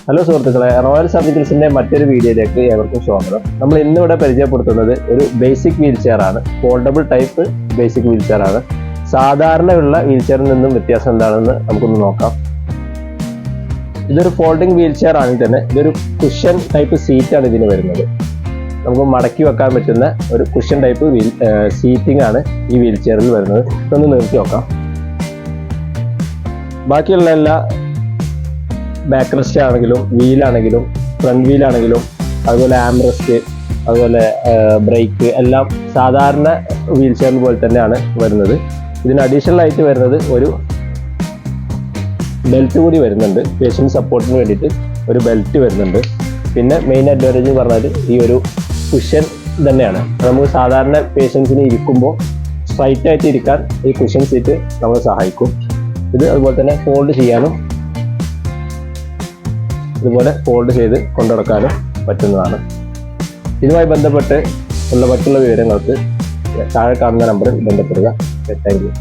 Hello സുഹൃത്തുക്കളെ, royal സർജിക്കൽസിന്റെ മറ്റൊരു വീഡിയോയിലേക്ക് ഏവർക്കും സ്വാഗതം. നമ്മൾ ഇന്നിവിടെ പരിചയപ്പെടുത്തുന്നത് ഒരു ബേസിക് വീൽ ചെയർ ആണ്. Foldable type basic wheel chair ആണ്. സാധാരണയുള്ള വീൽ ചെയറിൽ നിന്നും വ്യത്യാസം എന്താണെന്ന് നമുക്കൊന്ന് നോക്കാം. ഇതൊരു ഫോൾഡിംഗ് വീൽ ചെയർ ആണെങ്കിൽ തന്നെ ഇതൊരു കുഷൻ ടൈപ്പ് സീറ്റാണ് ഇതിന് വരുന്നത്. നമുക്ക് മടക്കി വെക്കാൻ പറ്റുന്ന ഒരു കുഷൻ ടൈപ്പ് സീറ്റിംഗ് ആണ് ഈ വീൽ ചെയറിൽ വരുന്നത്. ഇതൊന്ന് നിർത്തി നോക്കാം. ബാക്കിയുള്ള എല്ലാ ബാക്ക് റെസ്റ്റ് ആണെങ്കിലും വീലാണെങ്കിലും ഫ്രണ്ട് വീലാണെങ്കിലും അതുപോലെ ആംറെസ്റ്റ് അതുപോലെ ബ്രേക്ക് എല്ലാം സാധാരണ വീൽ ചെയറിന് പോലെ തന്നെയാണ് വരുന്നത്. ഇതിന് അഡീഷണൽ ആയിട്ട് വരുന്നത് ഒരു ബെൽറ്റ് കൂടി വരുന്നുണ്ട്. പേഷ്യൻ്റ് സപ്പോർട്ടിന് വേണ്ടിയിട്ട് ഒരു ബെൽറ്റ് വരുന്നുണ്ട്. പിന്നെ മെയിൻ അഡ്വാൻറ്റേജ് എന്ന് പറഞ്ഞാൽ ഈ ഒരു കുഷൻ തന്നെയാണ്. നമുക്ക് സാധാരണ പേഷ്യൻസിന് ഇരിക്കുമ്പോൾ സ്ട്രൈറ്റ് ആയിട്ട് ഇരിക്കാൻ ഈ കുഷൻ സീറ്റ് നമ്മളെ സഹായിക്കും. ഇത് അതുപോലെ തന്നെ ഫോൾഡ് ചെയ്യാനും ഇതുപോലെ ഫോൾഡ് ചെയ്ത് കൊണ്ടുനടക്കാനും പറ്റുന്നതാണ്. ഇതുമായി ബന്ധപ്പെട്ട് ഉള്ള മറ്റുള്ള വിവരങ്ങൾക്ക് താഴെ കാണുന്ന നമ്പറിൽ ബന്ധപ്പെടുക. Thank you.